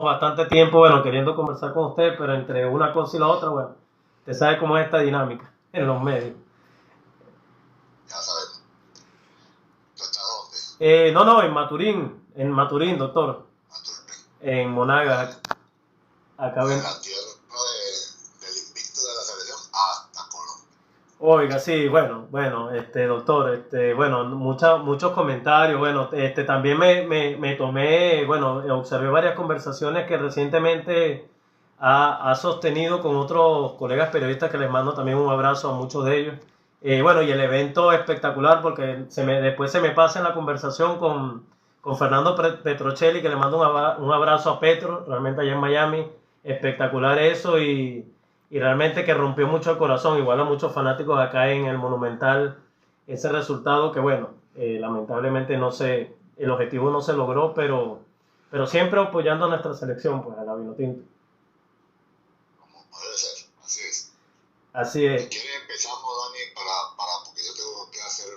bastante tiempo, bueno, queriendo conversar con usted, pero entre una cosa y la otra, bueno, usted sabe cómo es esta dinámica en los medios. Ya sabemos. ¿Tú estás dónde? No, en Maturín, doctor, Maturín. en Monagas, acá En ven. la tierra del invicto de la selección hasta Colombia. Oiga, sí, bueno, doctor, bueno, muchos comentarios, bueno, también me tomé, bueno, observé varias conversaciones que recientemente ha sostenido con otros colegas periodistas que les mando también un abrazo a muchos de ellos. Bueno, y el evento espectacular porque después se me pasa en la conversación con Fernando Petrocelli, que le mando un abrazo a Petro, realmente allá en Miami, espectacular eso y realmente que rompió mucho el corazón, igual a muchos fanáticos acá en el Monumental, ese resultado que bueno, lamentablemente el objetivo no se logró, pero siempre apoyando a nuestra selección, pues a la Vinotinto. Como debe ser, así es. Así Si es. quieres empezamos, Dani, porque yo tengo que hacer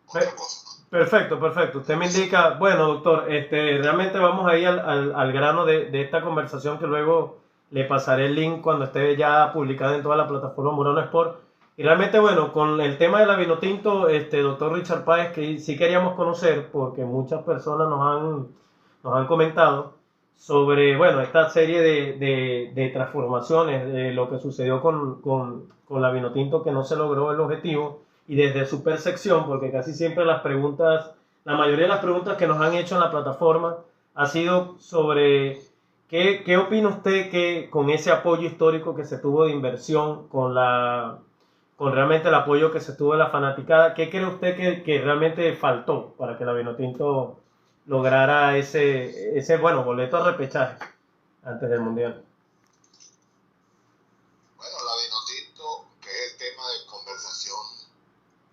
otra cosa, ¿no? Perfecto. Usted me indica, bueno, doctor, realmente vamos a ir al grano de esta conversación que luego le pasaré el link cuando esté ya publicada en toda la plataforma Murano Sport. Y realmente, bueno, con el tema de la Vinotinto, doctor Richard Páez, que sí queríamos conocer, porque muchas personas nos han comentado sobre, bueno, esta serie de transformaciones, de lo que sucedió con la Vinotinto, que no se logró el objetivo y desde su percepción, porque casi siempre la mayoría de las preguntas que nos han hecho en la plataforma ha sido sobre qué opina usted que con ese apoyo histórico que se tuvo de inversión, con realmente el apoyo que se tuvo de la fanaticada, ¿qué cree usted que realmente faltó para que la Vinotinto lograra ese bueno, boleto a repechaje antes del Mundial? Bueno, la Vinotinto, que es el tema de conversación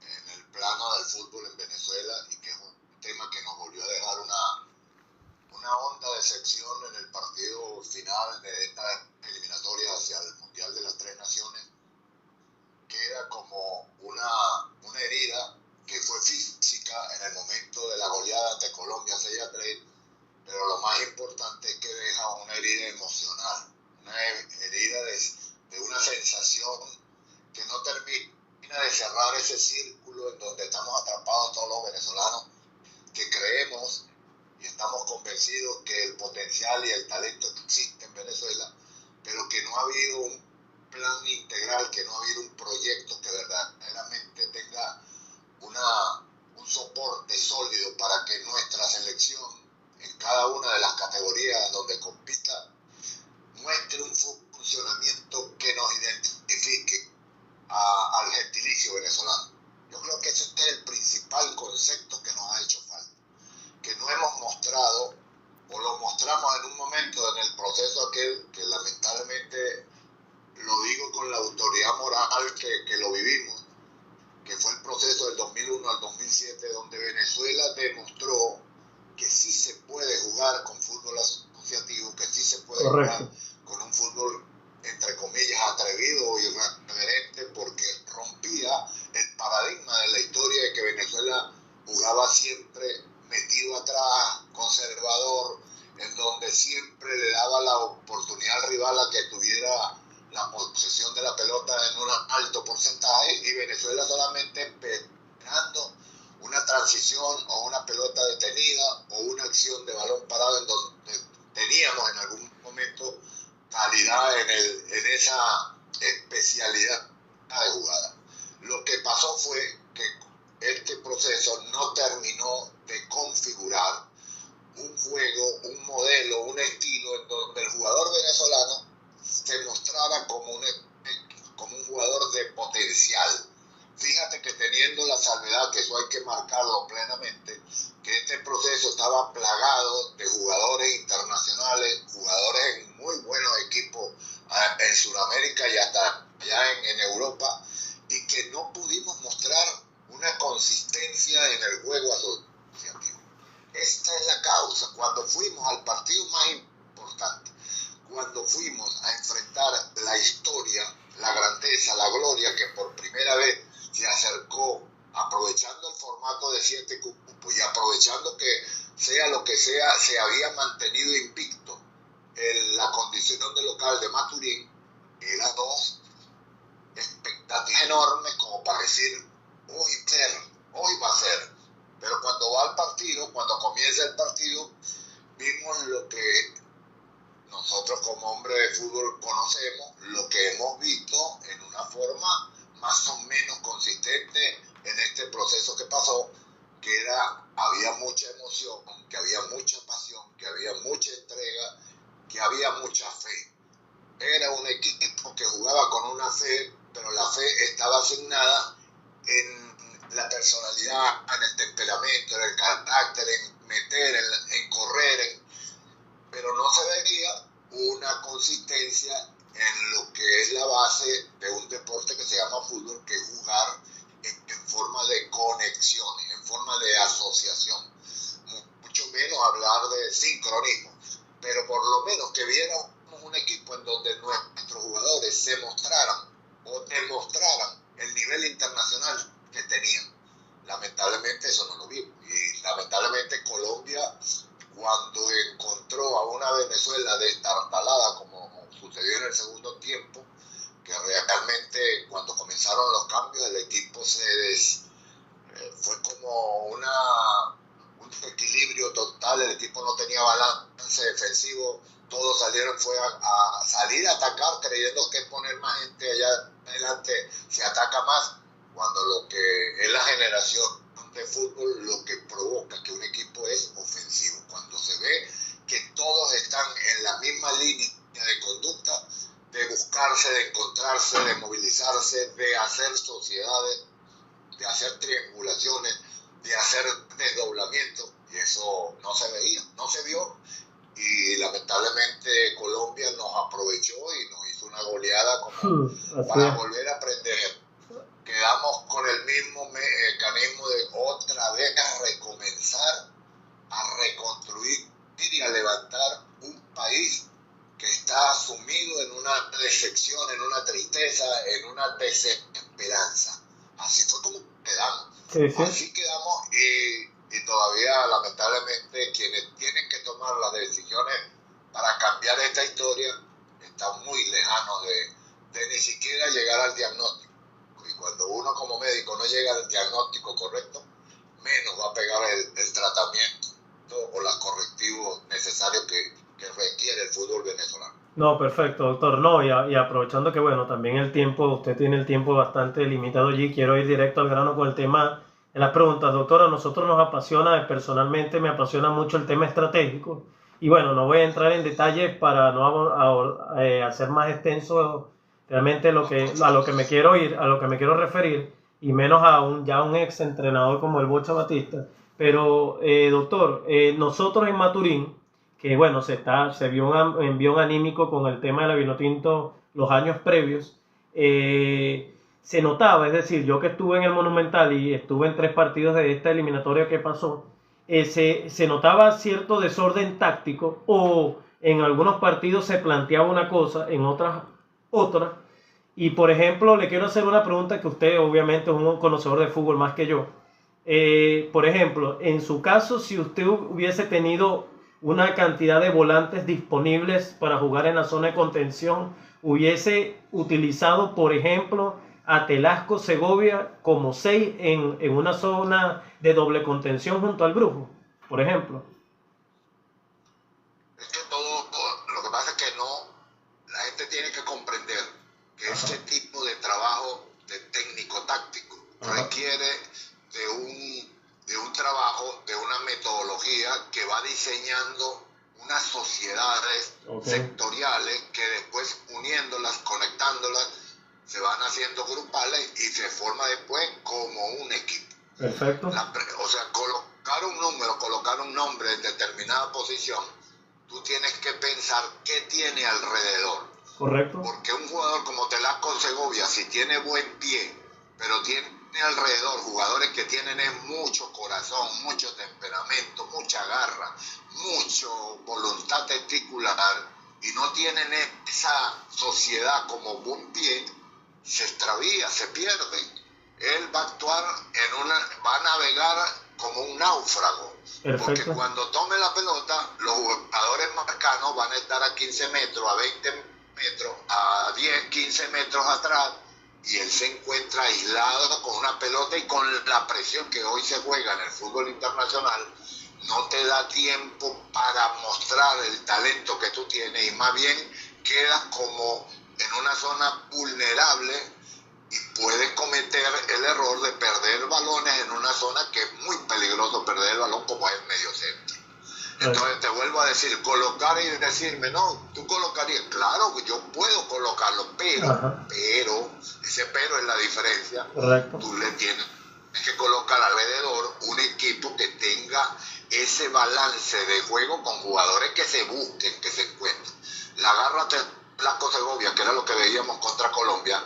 en el plano del fútbol en Venezuela y que es un tema que nos volvió a dejar una onda de sección en el partido final de esta eliminatoria hacia el Mundial de las Tres Naciones, queda como una herida que fue física en el momento de la goleada ante Colombia 6-3, pero lo más importante es que deja una herida emocional, una herida de una sensación que no termina de cerrar ese círculo en donde estamos atrapados todos los venezolanos que creemos y estamos convencidos que el potencial y el talento existe en Venezuela, pero que no ha habido un plan integral, que no ha habido un proyecto que verdaderamente tenga un soporte sólido para que nuestra selección en cada una de las categorías donde compita muestre un funcionamiento que nos identifique al gentilicio venezolano. Yo creo que ese es el principal concepto que nos ha hecho falta, que no hemos mostrado o lo mostramos en un momento en el proceso aquel que lamentablemente lo digo con la autoridad moral que lo vivimos, que fue el proceso del 2001 al 2007, donde Venezuela demostró que sí se puede jugar con fútbol asociativo, que sí se puede Correcto. jugar con un fútbol, entre comillas, atrevido y irreverente, porque rompía el paradigma de la historia de que Venezuela jugaba siempre metido atrás, conservador, en donde siempre le daba la oportunidad al rival a que tuviera la posesión de la pelota en un alto porcentaje y Venezuela solamente esperando una transición o una pelota detenida o una acción de balón parado en donde teníamos en algún momento calidad en esa especialidad de jugada. Lo que pasó fue que este proceso no terminó de configurar un juego, un modelo, un estilo en donde el jugador venezolano se mostrara como un jugador de potencial. Fíjate que teniendo la salvedad, que eso hay que marcarlo plenamente, que este proceso estaba plagado de jugadores internacionales, jugadores en muy buenos equipos en Sudamérica y hasta allá en Europa, y que no pudimos mostrar una consistencia en el juego asociativo. Esta es la causa. Cuando fuimos al partido más importante, cuando fuimos a enfrentar la historia, la grandeza, la gloria que por primera vez se acercó, aprovechando el formato de 7 cupos y aprovechando que sea lo que sea, se había mantenido invicto local de Maturín, eran dos expectativas enormes como para decir, hoy va a ser. Pero cuando va al partido, cuando comienza el partido, vimos lo que nosotros como hombres de fútbol conocemos, lo que hemos visto en una forma más o menos consistente en este proceso que pasó, que había mucha emoción, que había mucha pasión, que había mucha entrega, que había mucha fe. Era un equipo que jugaba con una fe, pero la fe estaba asignada en la personalidad, en el temperamento, en el carácter, en meter, en correr, pero no se veía una consistencia en lo que es la base de un deporte que se llama fútbol, que es jugar en forma de conexiones, en forma de asociación, mucho menos hablar de sincronismo, pero por lo menos que viéramos un equipo en donde nuestros jugadores se mostraran o demostraran el nivel internacional que tenían. Lamentablemente eso no lo vimos, y lamentablemente Colombia, cuando encontró a una Venezuela destartalada, como sucedió en el segundo tiempo, que realmente cuando comenzaron los cambios el equipo fue como un equilibrio total, el equipo no tenía balance defensivo, todos fue a salir a atacar creyendo que poner más gente allá adelante se ataca más, cuando lo que es la generación de fútbol lo que provoca que un equipo es ofensivo, cuando se ve que todos están en la misma línea de conducta, de buscarse, de encontrarse, de movilizarse, de hacer sociedades, de hacer triangulaciones, de hacer desdoblamientos, y eso no se veía, no se vio, y lamentablemente Colombia nos aprovechó y nos hizo una goleada como para volver a aprender. Quedamos con el mismo mecanismo de otra vez a recomenzar, a reconstruir y a levantar un país que está sumido en una decepción, en una tristeza, en una desesperanza. Así fue como quedamos. Sí. Así quedamos, y todavía lamentablemente quienes tienen que tomar las decisiones para cambiar esta historia están muy lejanos de ni siquiera llegar al diagnóstico. Y cuando uno como médico no llega al diagnóstico correcto, menos va a pegar el tratamiento o los correctivos necesarios que requiere el fútbol venezolano. No, perfecto, doctor. No, y aprovechando que, bueno, también usted tiene el tiempo bastante limitado allí, quiero ir directo al grano con el tema de las preguntas. Doctor, a nosotros nos apasiona, personalmente me apasiona mucho el tema estratégico. Y bueno, no voy a entrar en detalles para no hacer más extenso realmente a lo que me quiero ir, a lo que me quiero referir, y menos a un ex entrenador como el Bocha Batista. Pero, doctor, nosotros en Maturín, que bueno, se vio un envión anímico con el tema de la Vinotinto los años previos, se notaba, es decir, yo que estuve en el Monumental y estuve en 3 partidos de esta eliminatoria que pasó, se notaba cierto desorden táctico, o en algunos partidos se planteaba una cosa, en otras otra. Y por ejemplo, le quiero hacer una pregunta que usted obviamente es un conocedor de fútbol más que yo. Por ejemplo, en su caso, si usted hubiese tenido una cantidad de volantes disponibles para jugar en la zona de contención, hubiese utilizado, por ejemplo, a Telasco Segovia como 6 en una zona de doble contención junto al Brujo, por ejemplo. Es que lo que pasa es que la gente tiene que comprender que este tipo de trabajo de técnico-táctico requiere de un trabajo, de una metodología que va diseñando unas sociedades sectoriales que después uniéndolas, conectándolas, se van haciendo grupales y se forma después como un equipo. Perfecto. O sea, colocar un nombre en determinada posición, tú tienes que pensar qué tiene alrededor. Correcto. Porque un jugador como Telasco Segovia, si tiene buen pie, pero tiene alrededor jugadores que tienen mucho corazón, mucho temperamento, mucha garra, mucho voluntad testicular, y no tienen esa sociedad como buen pie, se extravía, se pierde. Él va a actuar va a navegar como un náufrago. Perfecto. Porque cuando tome la pelota, los jugadores marcanos van a estar a 15 metros, a 20 15 metros atrás y él se encuentra aislado con una pelota y con la presión que hoy se juega en el fútbol internacional, no te da tiempo para mostrar el talento que tú tienes y más bien quedas como en una zona vulnerable y puedes cometer el error de perder balones en una zona que es muy peligroso perder el balón como es el medio centro. Entonces te vuelvo a decir, colocar y decirme, no, tú colocarías, claro que yo puedo colocarlo, pero, ese pero es la diferencia. Correcto. Tú le tienes que colocar alrededor un equipo que tenga ese balance de juego con jugadores que se busquen, que se encuentren. La garra de Blanco Segovia, que era lo que veíamos contra Colombia,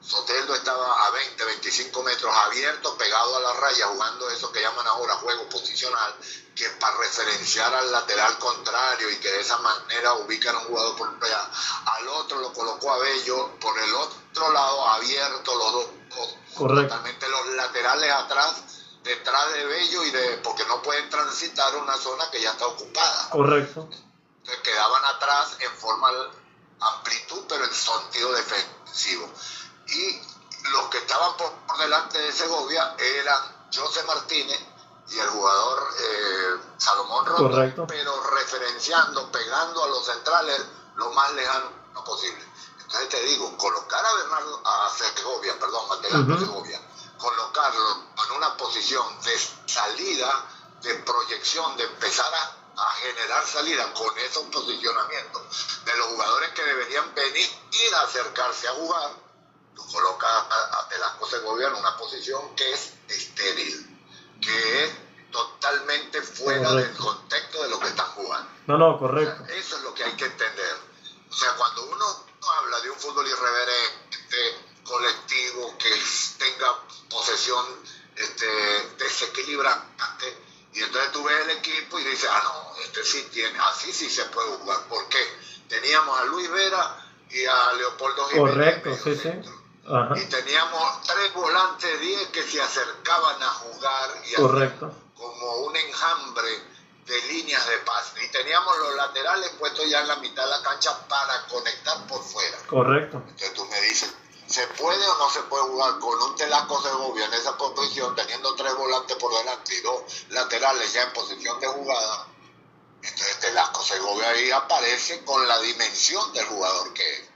Soteldo estaba a 20, 25 metros abierto, pegado a la raya, jugando eso que llaman ahora juego posicional, que para referenciar al lateral contrario y que de esa manera ubican a un jugador por allá. Al otro lo colocó a Bello, por el otro lado abierto los dos, totalmente los laterales atrás, detrás de Bello porque no pueden transitar una zona que ya está ocupada. Correcto. Entonces quedaban atrás en forma amplitud, pero en sentido defensivo. Y los que estaban por delante de Segovia eran José Martínez y el jugador Salomón Rondón, pero referenciando, pegando a los centrales lo más lejano posible. Entonces te digo, colocar a Segovia, colocarlo en una posición de salida, de proyección, de empezar a generar salida con esos posicionamientos de los jugadores que deberían venir a acercarse a jugar, tú colocas a Velasco Segovia en una posición que es estéril, que es totalmente fuera del contexto de lo que están jugando. No, correcto. O sea, eso es lo que hay que entender. O sea, cuando uno habla de un fútbol irreverente, colectivo, que tenga posesión desequilibrante, y entonces tú ves el equipo y dices, así sí se puede jugar. ¿Por qué? Teníamos a Luis Vera y a Leopoldo Jiménez. Correcto, sí. Ajá. Y teníamos 3 volantes 10 que se acercaban a jugar y como un enjambre de líneas de pase. Y teníamos los laterales puestos ya en la mitad de la cancha para conectar por fuera. Correcto. Entonces tú me dices, ¿se puede o no se puede jugar con un Velasco Segovia en esa posición, teniendo 3 volantes por delante y 2 laterales ya en posición de jugada? Entonces Velasco Segovia ahí aparece con la dimensión del jugador que es.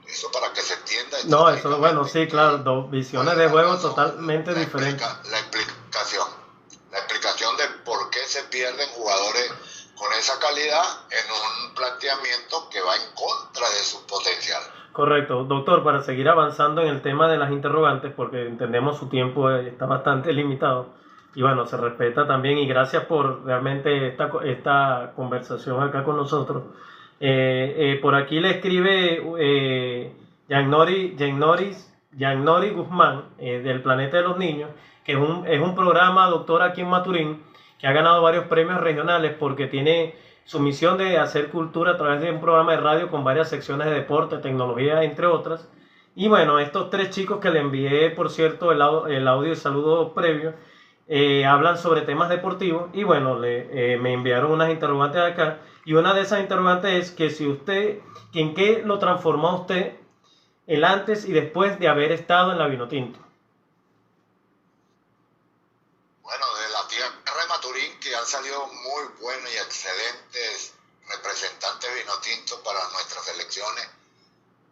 Eso para que se entienda. No, eso, bueno, sí, claro, dos visiones de juego totalmente diferentes. La explicación de por qué se pierden jugadores con esa calidad en un planteamiento que va en contra de su potencial. Correcto, doctor, para seguir avanzando en el tema de las interrogantes, porque entendemos su tiempo está bastante limitado, y bueno, se respeta también, y gracias por realmente esta conversación acá con nosotros. Por aquí le escribe Giannori Guzmán, del Planeta de los Niños, que es un programa, doctor, aquí en Maturín, que ha ganado varios premios regionales porque tiene su misión de hacer cultura a través de un programa de radio con varias secciones de deporte, tecnología, entre otras. Y bueno, estos 3 chicos que le envié, por cierto, el audio y saludo previo, hablan sobre temas deportivos y bueno, me enviaron unas interrogantes acá, y una de esas interrogantes es que ¿en qué lo transformó a usted el antes y después de haber estado en la Vinotinto? Bueno, de la tierra de Maturín, que han salido muy buenos y excelentes representantes vinotintos para nuestras elecciones.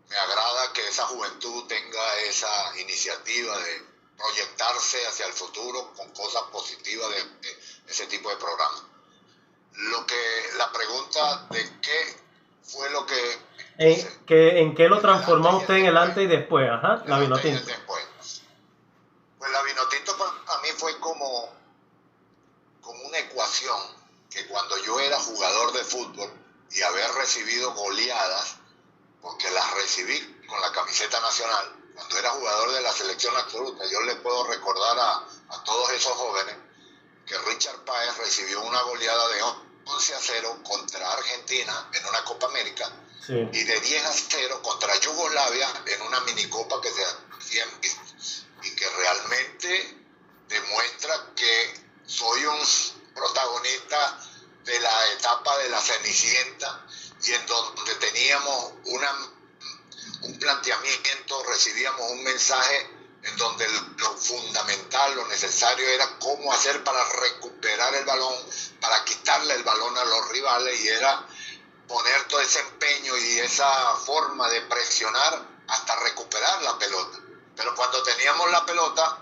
Me agrada que esa juventud tenga esa iniciativa de proyectarse hacia el futuro con cosas positivas de ese tipo de programas. La pregunta de qué fue lo que... ¿En qué lo transformó usted en el antes y después? Ajá, la Vinotinto. Pues la Vinotinto para mí fue como una ecuación que cuando yo era jugador de fútbol y haber recibido goleadas, porque las recibí con la camiseta nacional, cuando era jugador de la selección absoluta, yo le puedo recordar a todos esos jóvenes que Richard Páez recibió una goleada de 11-0 contra Argentina en una Copa América, sí, y de 10-0 contra Yugoslavia en una minicopa que se hacía en vivo, y que realmente demuestra que soy un protagonista de la etapa de la Cenicienta, y en donde teníamos un planteamiento, recibíamos un mensaje en donde lo fundamental, lo necesario era cómo hacer para recuperar el balón, para quitarle el balón a los rivales, y era poner todo ese empeño y esa forma de presionar hasta recuperar la pelota. Pero cuando teníamos la pelota,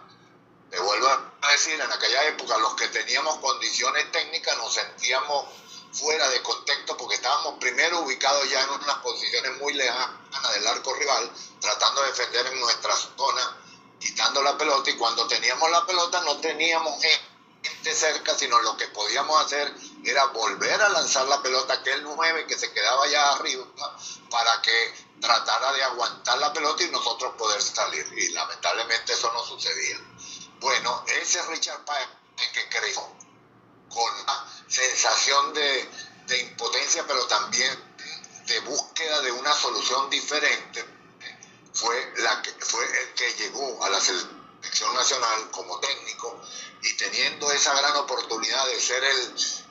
te vuelvo a decir, en aquella época los que teníamos condiciones técnicas nos sentíamos fuera de contexto porque estábamos primero ubicados ya en unas posiciones muy lejanas del arco rival, tratando de defender en nuestra zona, quitando la pelota, y cuando teníamos la pelota no teníamos gente cerca, sino lo que podíamos hacer era volver a lanzar la pelota a aquel 9 que se quedaba allá arriba para que tratara de aguantar la pelota y nosotros poder salir, y lamentablemente eso no sucedía. Bueno, ese Richard Páez que creció con una sensación de impotencia, pero también de búsqueda de una solución diferente, fue el que llegó a la selección nacional como técnico, y teniendo esa gran oportunidad de ser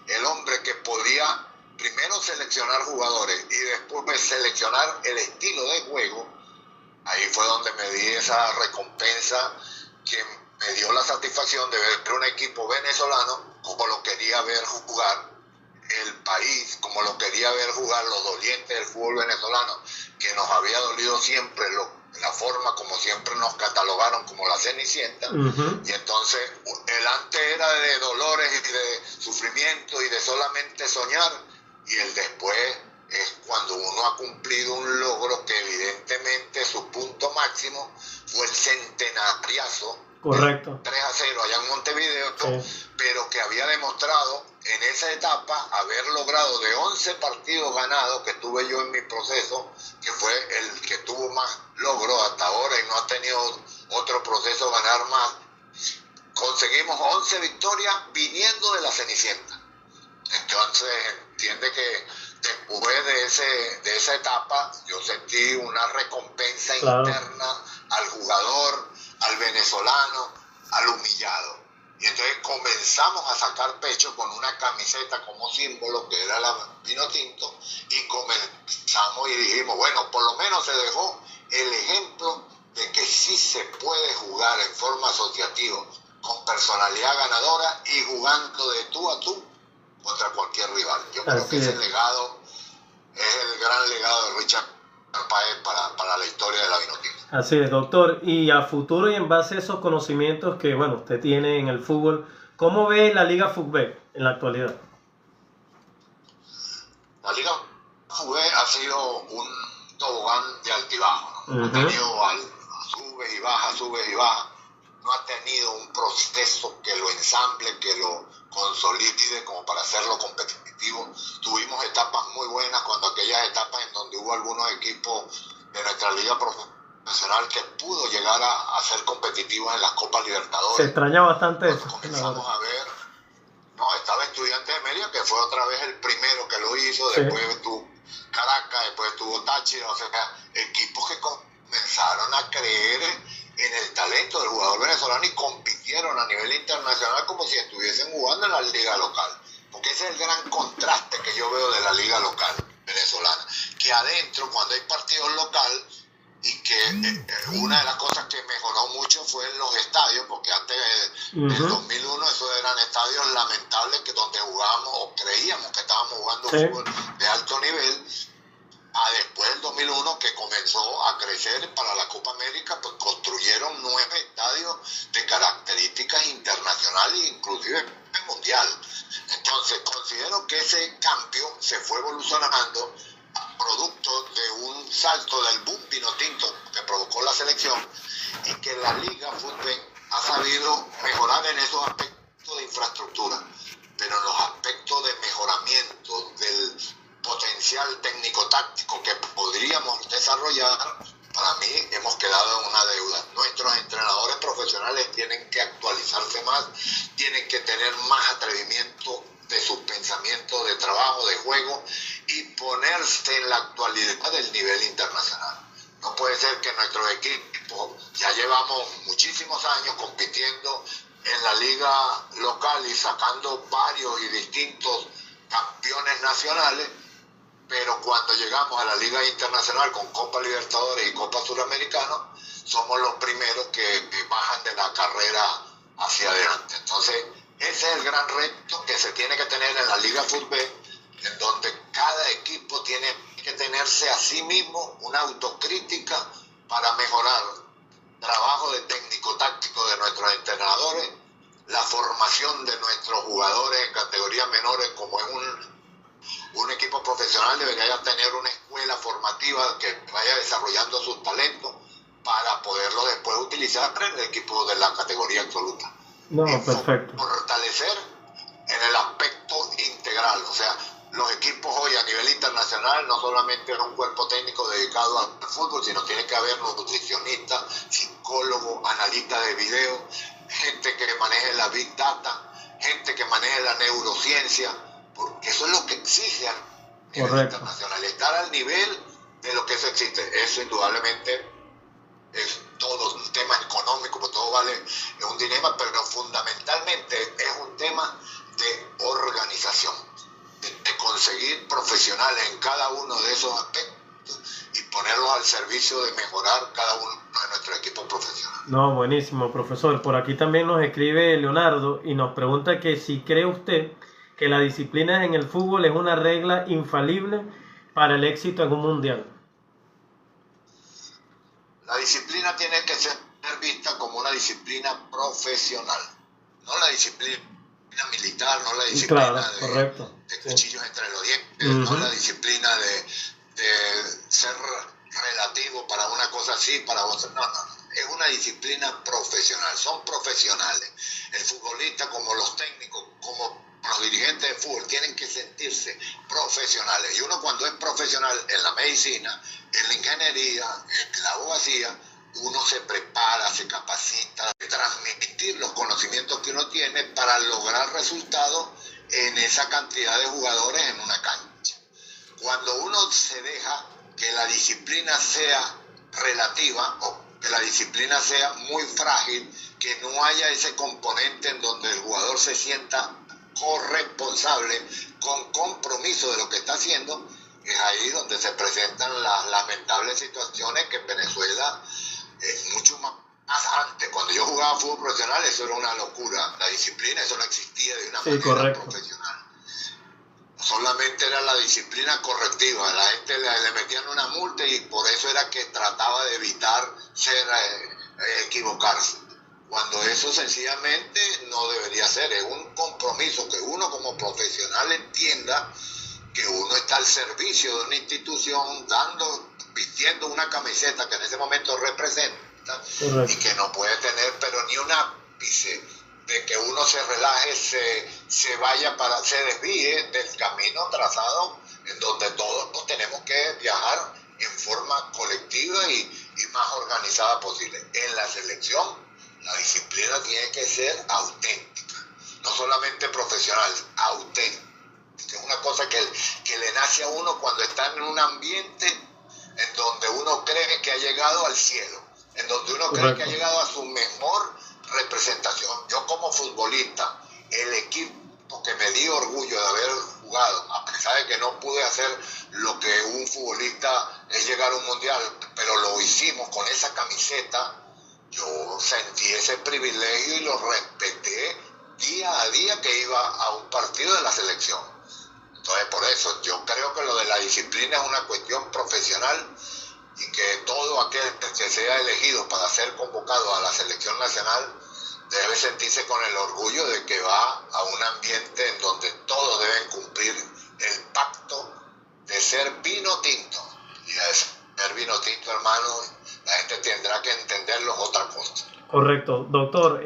el hombre que podía primero seleccionar jugadores y después seleccionar el estilo de juego, ahí fue donde me di esa recompensa que me dio la satisfacción de ver un equipo venezolano como lo quería ver jugar el país, como lo quería ver jugar los dolientes del fútbol venezolano, que nos había dolido siempre la forma como siempre nos catalogaron como la Cenicienta. Y entonces el antes era de dolores y de sufrimiento y de solamente soñar, y el después es cuando uno ha cumplido un logro que evidentemente su punto máximo fue el centenariazo. Correcto. 3-0 allá en Montevideo, sí. Pero que había demostrado en esa etapa haber logrado de 11 partidos ganados que tuve yo en mi proceso, que fue el que tuvo más logro hasta ahora y no ha tenido otro proceso ganar más. Conseguimos 11 victorias viniendo de la Cenicienta. Entonces entiende que después de esa etapa yo sentí una recompensa interna al jugador, al venezolano, al humillado. Y entonces comenzamos a sacar pecho con una camiseta como símbolo que era la vino tinto, y comenzamos y dijimos, bueno, por lo menos se dejó el ejemplo de que sí se puede jugar en forma asociativa, con personalidad ganadora y jugando de tú a tú contra cualquier rival. Yo creo que ese legado es el gran legado de Richard Páez para la historia de la Vinotinto. Así es, doctor. Y a futuro y en base a esos conocimientos que, bueno, usted tiene en el fútbol, ¿cómo ve la Liga Fútbol en la actualidad? La Liga Fútbol ha sido un tobogán de altibajo, ¿no? Ha tenido sube y baja, no ha tenido un proceso que lo ensamble, que lo consolide como para hacerlo competitivo. Tuvimos etapas muy buenas, cuando aquellas etapas en donde hubo algunos equipos de nuestra liga profesional que pudo llegar a ser competitivos en las Copas Libertadores. Se extraña bastante eso. Comenzamos a ver, estaba Estudiantes de Mérida, que fue otra vez el primero que lo hizo, después estuvo Caracas, después estuvo Táchira, o sea, equipos que comenzaron a creer en el talento del jugador venezolano y compitieron a nivel internacional como si estuviesen jugando en la liga local, porque ese es el gran contraste que yo veo de la liga local venezolana, que adentro cuando hay partidos local, y que una de las cosas que mejoró mucho fue en los estadios, porque antes del 2001 esos eran estadios lamentables que donde jugábamos o creíamos que estábamos jugando fútbol de alto nivel. Después del 2001 que comenzó a crecer para la Copa América, pues construyeron 9 estadios de características internacionales e inclusive mundial. Entonces considero que ese cambio se fue evolucionando producto de un salto del boom vino tinto que provocó la selección, y que la Liga Fútbol ha sabido mejorar en esos aspectos de infraestructura, pero en los aspectos de mejoramiento del potencial técnico-táctico que podríamos desarrollar, para mí hemos quedado en una deuda. Nuestros entrenadores profesionales tienen que actualizarse más, tienen que tener más atrevimiento de sus pensamientos de trabajo, de juego, y ponerse en la actualidad del nivel internacional. No puede ser que nuestros equipos, ya llevamos muchísimos años compitiendo en la liga local y sacando varios y distintos campeones nacionales, pero cuando llegamos a la Liga Internacional con Copa Libertadores y Copa Suramericana, somos los primeros que bajan de la carrera hacia adelante. Entonces, ese es el gran reto que se tiene que tener en la Liga Fútbol, en donde cada equipo tiene que tenerse a sí mismo una autocrítica para mejorar el trabajo de técnico-táctico de nuestros entrenadores, la formación de nuestros jugadores en categorías menores, como es un equipo profesional debería tener una escuela formativa que vaya desarrollando sus talentos para poderlo después utilizar en el equipo de la categoría absoluta. No, perfecto. Fortalecer en el aspecto integral, o sea, los equipos hoy a nivel internacional no solamente es un cuerpo técnico dedicado al fútbol, sino tiene que haber nutricionistas, psicólogos, analistas de video, gente que maneje la Big Data, gente que maneje la neurociencia, porque eso es lo que exige a nivel internacional, estar al nivel de lo que eso existe. Eso indudablemente es todo un tema económico, porque todo vale, es un dilema, pero fundamentalmente es un tema de organización, de conseguir profesionales en cada uno de esos aspectos y ponerlos al servicio de mejorar cada uno de nuestros equipos profesionales. No, buenísimo, profesor. Por aquí también nos escribe Leonardo y nos pregunta que si cree usted que la disciplina en el fútbol es una regla infalible para el éxito en un mundial. La disciplina tiene que ser vista como una disciplina profesional, no la disciplina militar, no la disciplina de cuchillos entre los dientes, no la disciplina de ser relativo para una cosa así, para otra. No, es una disciplina profesional, son profesionales. El futbolista, como los técnicos, como los dirigentes de fútbol, tienen que sentirse profesionales. Y uno, cuando es profesional en la medicina, en la ingeniería, en la abogacía, uno se prepara, se capacita, transmitir los conocimientos que uno tiene para lograr resultados en esa cantidad de jugadores en una cancha. Cuando uno se deja que la disciplina sea relativa o que la disciplina sea muy frágil, que no haya ese componente en donde el jugador se sienta corresponsable, con compromiso de lo que está haciendo, es ahí donde se presentan las lamentables situaciones que en Venezuela mucho más antes, cuando yo jugaba fútbol profesional, eso era una locura, la disciplina, eso no existía de una manera profesional. Solamente era la disciplina correctiva, la gente le metían una multa y por eso era que trataba de evitar equivocarse. Cuando eso sencillamente no debería ser, es un compromiso que uno como profesional entienda que uno está al servicio de una institución, vistiendo una camiseta que en ese momento representa y que no puede tener pero ni un ápice de que uno se relaje, se desvíe del camino trazado en donde todos tenemos que viajar en forma colectiva y más organizada posible. En la selección, la disciplina tiene que ser auténtica, no solamente profesional, auténtica. Es una cosa que le nace a uno cuando está en un ambiente en donde uno cree que ha llegado al cielo, en donde uno cree que ha llegado a su mejor representación. Yo como futbolista, el equipo que me dio orgullo de haber jugado, a pesar de que no pude hacer lo que un futbolista es llegar a un mundial, pero lo hicimos con esa camiseta, yo sentí ese privilegio y lo respeté día a día que iba a un partido de la selección. Entonces, por eso yo creo que lo de la disciplina es una cuestión profesional y que todo aquel que sea elegido para ser convocado a la selección nacional debe sentirse con el orgullo de que va a un ambiente en donde todos deben cumplir el pacto de ser vino tinto. Y a ser vino tinto, hermano, la gente tendrá que entenderlo otra cosa. Correcto. Doctor,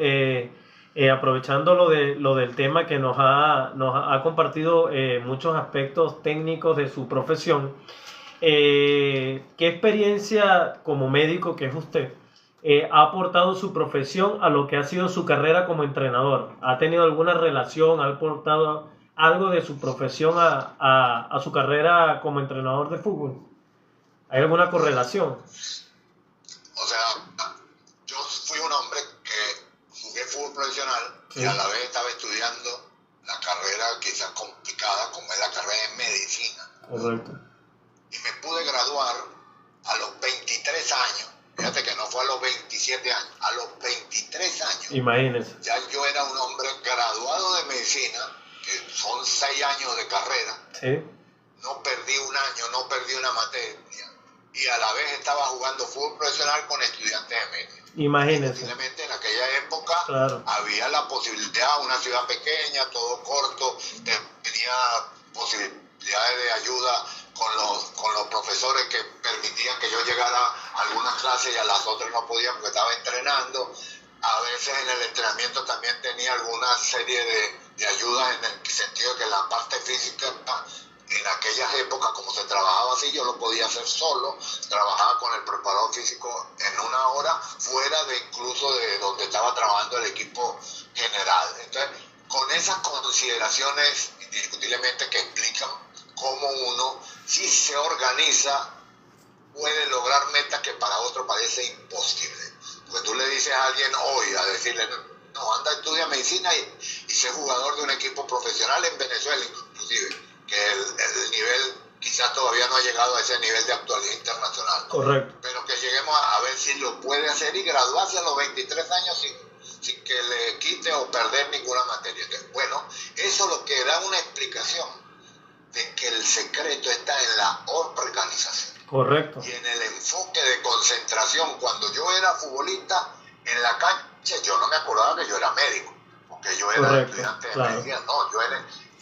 aprovechando lo del tema que nos ha compartido muchos aspectos técnicos de su profesión, ¿qué experiencia como médico que es usted ha aportado su profesión a lo que ha sido su carrera como entrenador? ¿Ha tenido alguna relación, ha aportado algo de su profesión a su carrera como entrenador de fútbol? ¿Hay alguna correlación? O sea, yo fui un hombre que jugué fútbol profesional y a la vez estaba estudiando la carrera quizás complicada como es la carrera en medicina. Correcto. y me pude graduar a los 23 años. Fíjate que no fue a los 27 años, a los 23 años. Imagínense. Ya yo era un hombre graduado de medicina, que son 6 años de carrera. Sí. No perdí un año, no perdí una materia. Y a la vez estaba jugando fútbol profesional con estudiantes de media. Imagínense. Posiblemente en aquella época claro, había la posibilidad, una ciudad pequeña, todo corto, tenía posibilidades de ayuda con los profesores que permitían que yo llegara a algunas clases y a las otras no podía porque estaba entrenando. A veces en el entrenamiento también tenía alguna serie de ayudas en el sentido de que la parte física en aquellas épocas, como se trabajaba así, yo lo podía hacer solo, trabajaba con el preparador físico en una hora, fuera de incluso de donde estaba trabajando el equipo general. Entonces, con esas consideraciones indiscutiblemente que explican cómo uno, si se organiza, puede lograr metas que para otro parece imposible. Porque tú le dices a alguien hoy, a decirle, no, anda, estudia medicina y sé jugador de un equipo profesional en Venezuela, inclusive, que el nivel quizás todavía no ha llegado a ese nivel de actualidad internacional. Correcto. Pero que lleguemos a ver si lo puede hacer y graduarse a los 23 años sin que le quite o perder ninguna materia. Entonces, bueno, eso lo que da una explicación de que el secreto está en la organización. Correcto. Y en el enfoque de concentración. Cuando yo era futbolista en la cancha, yo no me acordaba que yo era médico, porque yo era estudiante de medicina, no,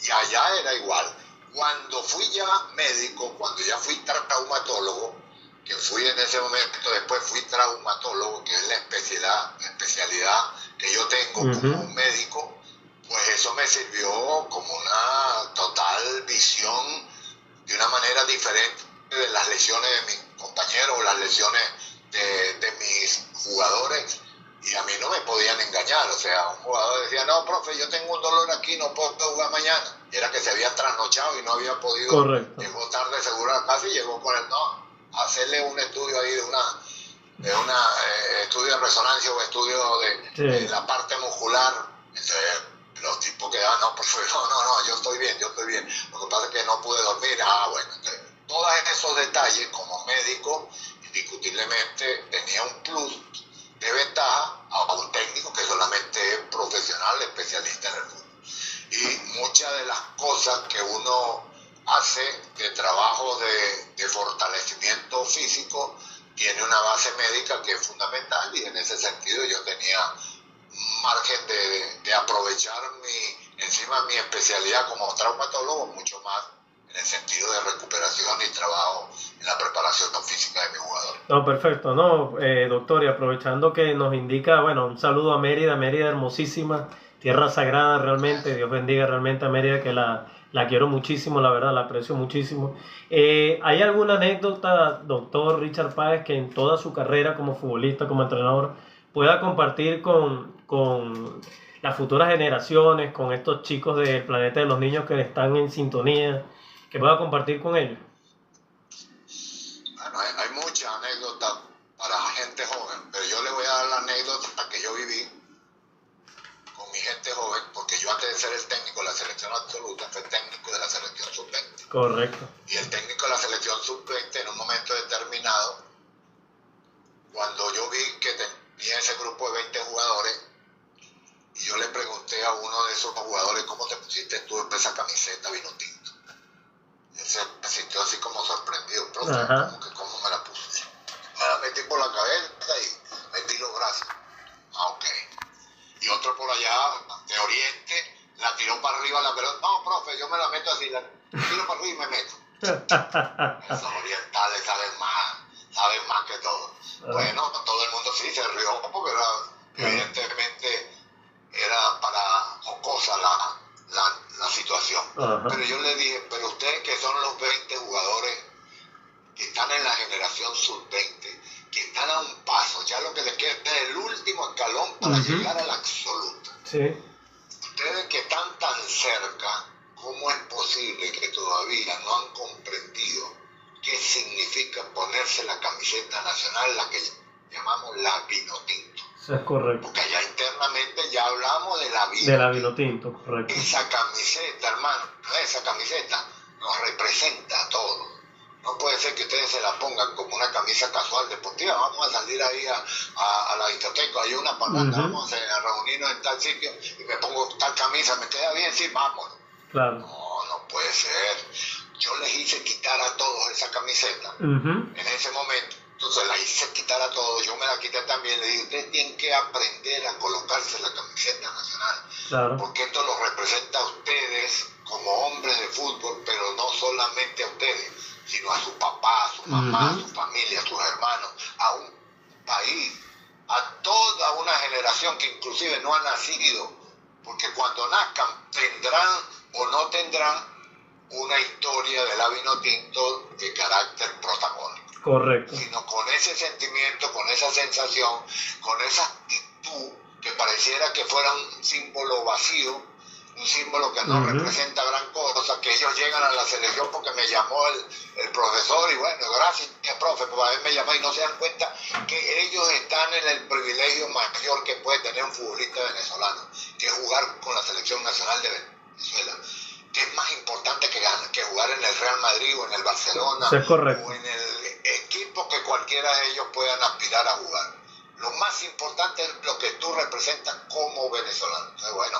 y allá era igual. Cuando fui ya médico, cuando ya fui traumatólogo, que fui en ese momento, después fui traumatólogo, que es la especialidad que yo tengo como médico, pues eso me sirvió como una total visión de una manera diferente de las lesiones de mis compañeros o las lesiones de mis jugadores, y a mí no me podían engañar. O sea, un jugador decía, no, profe, yo tengo un dolor aquí, no puedo jugar mañana, y era que se había trasnochado y no había podido. Correcto. Llegó tarde seguro a la casa y llegó con el no, hacerle un estudio ahí de una estudio de resonancia o estudio de la parte muscular. Entonces, los tipos quedaban, no, profe, no, yo estoy bien. Lo que pasa es que no pude dormir. Bueno, entonces, todos esos detalles como médico, indiscutiblemente tenía un plus de ventaja a un técnico que solamente es profesional, especialista en el fútbol. Y muchas de las cosas que uno hace de trabajo de fortalecimiento físico tiene una base médica que es fundamental, y en ese sentido yo tenía margen de aprovechar encima mi especialidad como traumatólogo mucho más en el sentido de recuperación y trabajo en la preparación física de mi jugador. No, perfecto, no, doctor, y aprovechando que nos indica, bueno, un saludo a Mérida hermosísima, tierra sagrada realmente, Dios bendiga realmente a Mérida, que la quiero muchísimo, la verdad, la aprecio muchísimo. ¿Hay alguna anécdota, doctor Richard Páez, que en toda su carrera como futbolista, como entrenador, pueda compartir con las futuras generaciones, con estos chicos del planeta de los niños que están en sintonía, que pueda compartir con ellos? Bueno, hay muchas anécdotas para gente joven, pero yo le voy a dar la anécdota que yo viví con mi gente joven, porque yo antes de ser el técnico de la selección absoluta, fui técnico de la selección sub-20. Correcto. Y el técnico de la selección sub-20 en un momento determinado, cuando yo vi que tenía ese grupo de 20 jugadores, y yo le pregunté a uno de esos jugadores, ¿cómo te pusiste tú en esa camiseta vino tinto? Él se sintió así como sorprendido, profe, ¿cómo me la puse? Me la metí por la cabeza y metí los brazos. Ok. Y otro por allá, de Oriente, la tiró para arriba la pelota. No, profe, yo me la meto así, la tiro para arriba y me meto. Esos orientales saben más que todo. Bueno, todo el mundo sí se rió porque evidentemente era para jocosa la situación. Pero yo le dije, pero ustedes que son los 20 jugadores que están en la generación sub-20, que están a un paso, ya lo que les queda es el último escalón para llegar a la absoluta. Sí. Ustedes que están tan cerca, ¿cómo es posible que todavía no han comprendido qué significa ponerse la camiseta nacional, la que llamamos la vinotinto? Eso es correcto. Porque allá internamente ya hablamos de la vinotinto. De la vinotinto, correcto. Esa camiseta, hermano, esa camiseta nos representa a todos. No puede ser que ustedes se la pongan como una camisa casual deportiva. Vamos a salir ahí a la discoteca, hay una parranda, vamos a reunirnos en tal sitio y me pongo tal camisa, me queda bien, sí, vamos. Claro. No, no puede ser. Yo les hice quitar a todos esa camiseta en ese momento. Entonces la hice quitar a todos, yo me la quité también. Le dije, ustedes tienen que aprender a colocarse la camiseta nacional. Claro. Porque esto los representa a ustedes como hombres de fútbol, pero no solamente a ustedes, sino a su papá, a su mamá, a su familia, a sus hermanos, a un país, a toda una generación que inclusive no ha nacido, porque cuando nazcan tendrán o no tendrán una historia de la Vinotinto de carácter protagónico. Correcto. Sino con ese sentimiento, con esa sensación, con esa actitud que pareciera que fuera un símbolo vacío, un símbolo que no representa gran cosa, que ellos llegan a la selección porque me llamó el profesor y bueno, gracias profe por haberme llamado, y no se dan cuenta que ellos están en el privilegio mayor que puede tener un futbolista venezolano, que es jugar con la selección nacional de Venezuela, que es más importante que jugar en el Real Madrid o en el Barcelona o en el equipo que cualquiera de ellos puedan aspirar a jugar. Lo más importante es lo que tú representas como venezolano. Entonces, bueno,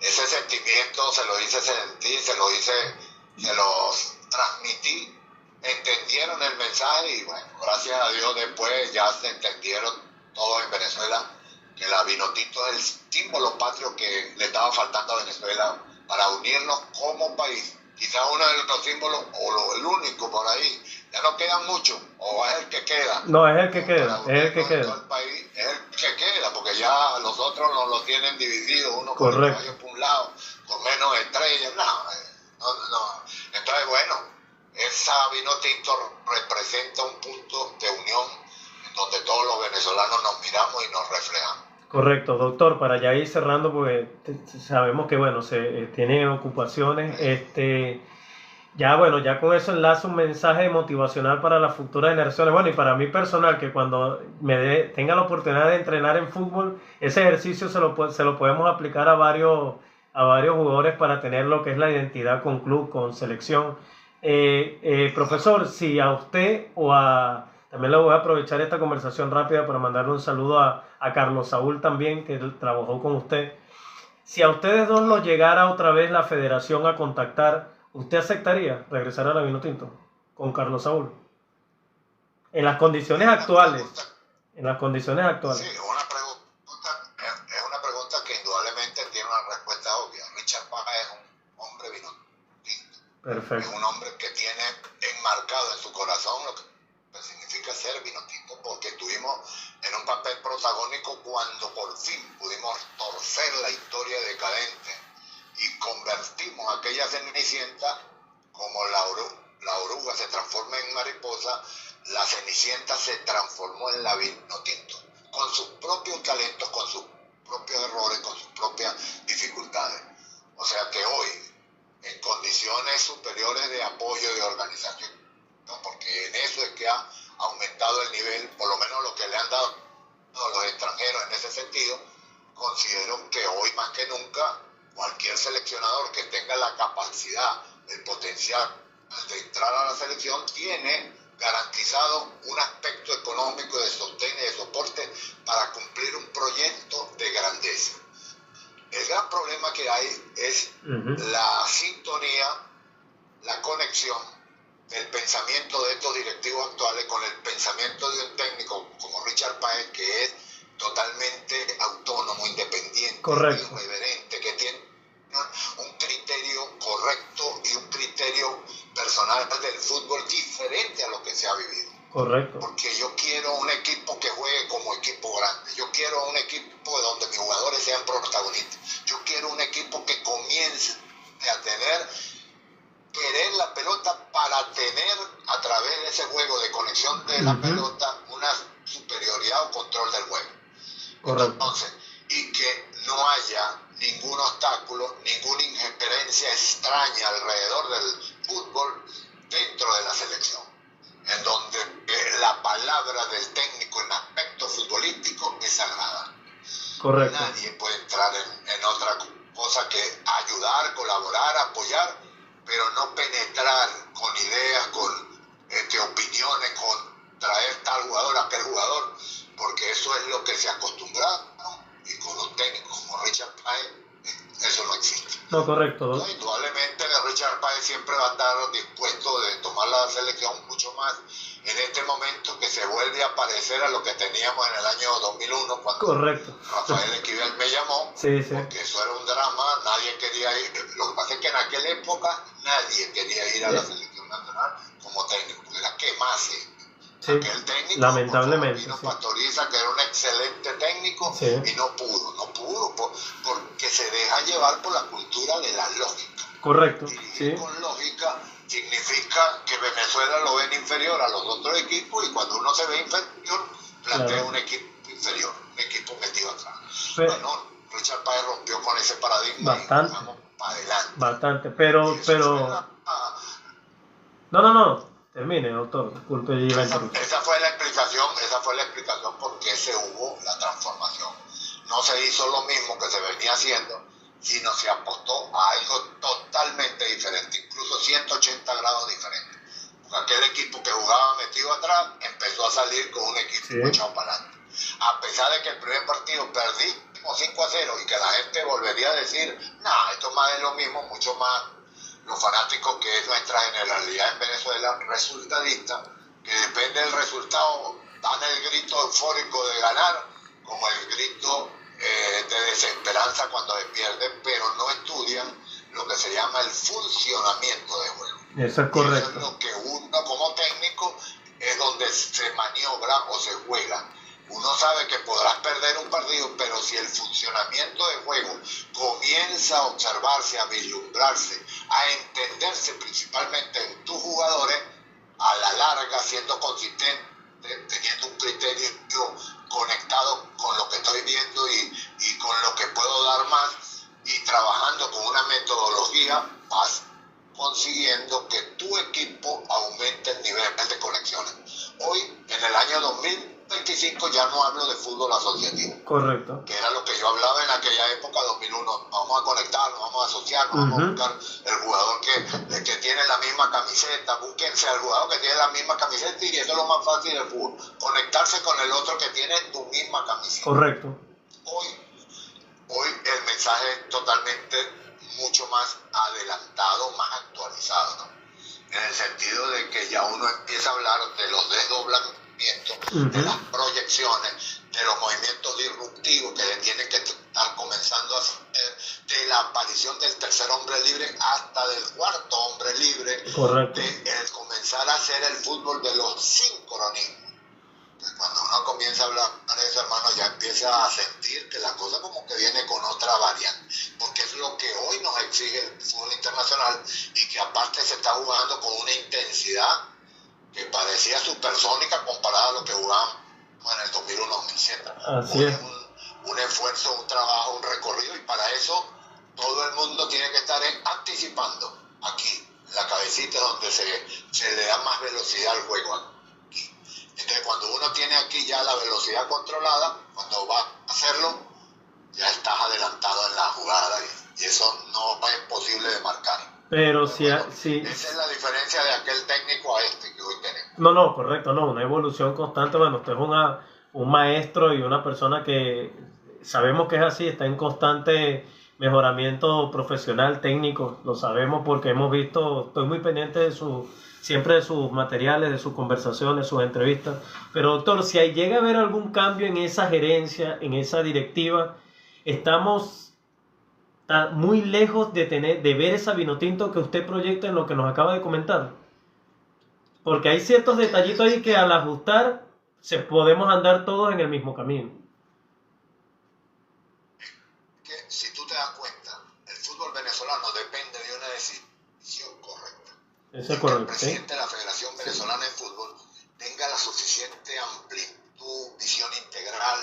ese sentimiento se lo hice sentir, se los transmití, entendieron el mensaje y bueno, gracias a Dios después ya se entendieron todos en Venezuela que la Vinotinto es el símbolo patrio que le estaba faltando a Venezuela para unirnos como país. Quizás uno de los símbolos o el único por ahí, ya no quedan muchos, o es el que queda. No, es el que queda, es el que queda. El país, es el que queda, porque ya los otros no lo tienen dividido, uno con el caballo por un lado, con menos estrellas, no. Entonces, bueno, esa Vinotinto representa un punto de unión en donde todos los venezolanos nos miramos y nos reflejamos. Correcto, doctor, para ya ir cerrando, porque sabemos que, bueno, se tiene ocupaciones, ya con eso enlazo un mensaje motivacional para las futuras generaciones, bueno, y para mí personal, que cuando tenga la oportunidad de entrenar en fútbol, ese ejercicio se lo podemos aplicar a varios jugadores para tener lo que es la identidad con club, con selección. Profesor, si a usted también le voy a aprovechar esta conversación rápida para mandarle un saludo a Carlos Saúl también, que trabajó con usted. Si a ustedes dos los llegara otra vez la federación a contactar, ¿usted aceptaría regresar a la Vinotinto con Carlos Saúl? En las condiciones actuales. Sí, es una pregunta que indudablemente tiene una respuesta obvia. Richard Páez es un hombre vinotinto. Perfecto. Es un hombre que tiene enmarcado en su corazón lo que significa ser vinotinto, porque estuvimos en un papel protagónico cuando por fin pudimos torcer la historia decadente y convertimos aquella cenicienta, como la oruga se transforma en mariposa, la cenicienta se transformó en la Vinotinto, con sus propios talentos, con sus propios errores, con sus propias dificultades. O sea que hoy, en condiciones superiores de apoyo y de organización, ¿no? Porque en eso es que ha aumentado el nivel, por lo menos lo que le han dado a los extranjeros en ese sentido, considero que hoy más que nunca cualquier seleccionador que tenga la capacidad, el potencial de entrar a la selección tiene garantizado un aspecto económico de sostén y de soporte para cumplir un proyecto de grandeza. El gran problema que hay es la sintonía, la conexión del pensamiento de estos directivos actuales con el pensamiento de un técnico como Richard Páez, que es totalmente autónomo, independiente, irreverente, que tiene un criterio correcto y un criterio personal del fútbol diferente a lo que se ha vivido. Correcto. Porque yo quiero un equipo que juegue como equipo grande. Yo quiero un equipo donde mis jugadores sean protagonistas. Yo quiero un equipo que comience a querer la pelota para tener a través de ese juego de conexión de la pelota una superioridad o control del juego. Correcto. Entonces, y que no haya ningún obstáculo, ninguna injerencia extraña alrededor del fútbol dentro de la selección, en donde la palabra del técnico en aspecto futbolístico es sagrada. Correcto. Nadie puede entrar en otra cosa que ayudar, colaborar, apoyar, pero no penetrar con ideas, con opiniones con traer tal jugador, aquel jugador, porque eso es lo que se acostumbraron, y con los técnicos como Richard Páez, eso no existe. No, correcto. No, indudablemente Richard Páez siempre va a estar dispuesto de tomar la selección mucho más en este momento, que se vuelve a parecer a lo que teníamos en el año 2001 cuando correcto. Rafael Esquivel me llamó, sí. porque eso era un drama, nadie quería ir. Lo que pasa es que en aquella época nadie quería ir a la selección nacional como técnico, porque era quemarse. Sí, aquel técnico, lamentablemente. Vino Pastoriza, que era un excelente técnico, sí. Y no pudo, porque se deja llevar por la cultura de la lógica. Correcto. Y con lógica significa que Venezuela lo ven inferior a los otros equipos, y cuando uno se ve inferior, plantea un equipo inferior, un equipo metido atrás. Bueno, Richard Páez rompió con ese paradigma bastante, y vamos para adelante. Bastante, pero... No. Termine, doctor. Disculpe. Esa fue la explicación por qué se hubo la transformación. No se hizo lo mismo que se venía haciendo, sino se apostó a algo totalmente diferente, incluso 180 grados diferente. Porque aquel equipo que jugaba metido atrás empezó a salir con un equipo echado para adelante. A pesar de que el primer partido perdimos 5-0 y que la gente volvería a decir, esto más es lo mismo, mucho más los fanáticos, que es nuestra generalidad en Venezuela, resultadista, que depende del resultado, dan el grito eufórico de ganar, como el grito de desesperanza cuando se pierde, pero no estudian lo que se llama el funcionamiento de juego. Eso es correcto. Y eso es lo que uno como técnico es donde se maniobra o se juega. Uno sabe que podrás perder un partido, pero si el funcionamiento de juego comienza a observarse, a vislumbrarse, a entenderse principalmente en tus jugadores, a la larga, siendo consistente, teniendo un criterio conectado con lo que estoy viendo y con lo que puedo dar más, y trabajando con una metodología, vas consiguiendo que tu equipo aumente el nivel de conexiones. Hoy, en el año 2025, ya no hablo de fútbol asociativo. Correcto. Que era lo que yo hablaba en aquella época, 2001. Vamos a conectarnos, vamos a asociarnos, vamos a buscar el jugador que tiene la misma camiseta. Búsquense al jugador que tiene la misma camiseta, y eso es lo más fácil del fútbol. Conectarse con el otro que tiene tu misma camiseta. Correcto. Hoy el mensaje es totalmente mucho más adelantado, más actualizado, ¿no? En el sentido de que ya uno empieza a hablar de los desdoblamientos, de las proyecciones, de los movimientos disruptivos que se tienen que estar comenzando a hacer, de la aparición del tercer hombre libre hasta del cuarto hombre libre. Correcto. De comenzar a hacer el fútbol de los sincronismos. Cuando uno comienza a hablar de eso, hermano, ya empieza a sentir que la cosa como que viene con otra variante, porque es lo que hoy nos exige el fútbol internacional, y que aparte se está jugando con una intensidad que parecía supersónica comparada a lo que jugábamos en el 2001-2007. Así es. Un esfuerzo, un trabajo, un recorrido, y para eso todo el mundo tiene que estar anticipando aquí, en la cabecita, donde se le da más velocidad al juego. Entonces, cuando uno tiene aquí ya la velocidad controlada, cuando va a hacerlo, ya estás adelantado en la jugada, y eso no es posible de marcar. Pero esa es la diferencia de aquel técnico a este que hoy tenemos. No, correcto, una evolución constante. Bueno, usted es un maestro y una persona que sabemos que es así, está en constante mejoramiento profesional, técnico, lo sabemos porque hemos visto, estoy muy pendiente siempre de sus materiales, de sus conversaciones, sus entrevistas. Pero doctor, si llega a haber algún cambio en esa gerencia, en esa directiva, estamos muy lejos de ver esa vinotinto que usted proyecta en lo que nos acaba de comentar. Porque hay ciertos detallitos ahí que al ajustar podemos andar todos en el mismo camino. Que si tú te das cuenta, el fútbol venezolano depende de una decisión correcta. Eso es correcto. El presidente de la Federación Venezolana de Fútbol tenga la suficiente amplitud, visión integral,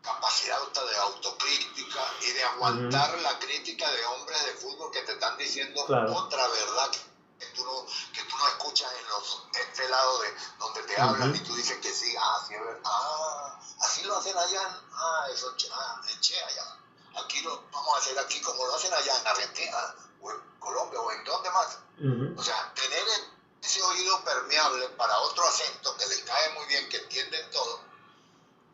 capacidad de autocrítica y de aguantar la crítica de hombres de fútbol que te están diciendo otra verdad que tú no escuchas en este lado de donde te hablan, y tú dices que sí, sí es verdad, así lo hacen allá, en Che allá, aquí lo vamos a hacer aquí como lo hacen allá en Argentina o en Colombia o en donde más. O sea, tener ese oído permeable para otro acento que les cae muy bien, que entienden todo,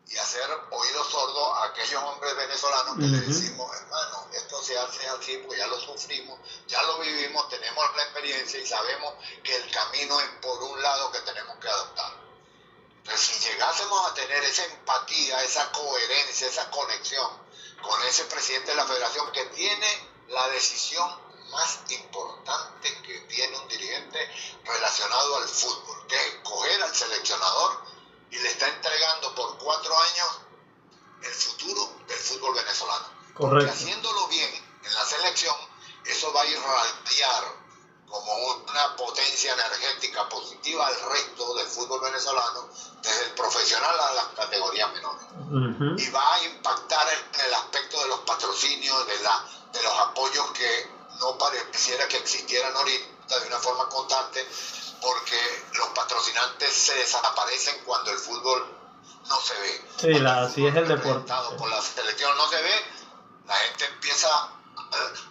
y hacer oído sordo a aquellos hombres venezolanos que les decimos, hermano, esto se hace así, pues ya lo sufrimos, ya lo vivimos, tenemos la experiencia y sabemos que el camino es por un lado que tenemos que adoptar. Entonces, si llegásemos a tener esa empatía, esa coherencia, esa conexión con ese presidente de la federación que tiene la decisión más importante que tiene un dirigente relacionado al fútbol, que es escoger al seleccionador, y le está entregando por 4 años el futuro del fútbol venezolano. Correcto. Porque haciéndolo bien en la selección, eso va a irradiar como una potencia energética positiva al resto del fútbol venezolano, desde el profesional a las categorías menores. Y va a impactar en el aspecto de los patrocinios, de los apoyos que no pareciera que existieran ahorita de una forma constante, porque los patrocinantes se desaparecen cuando el fútbol no se ve. Sí, así es el deporte. Por la selección no se ve, la gente empieza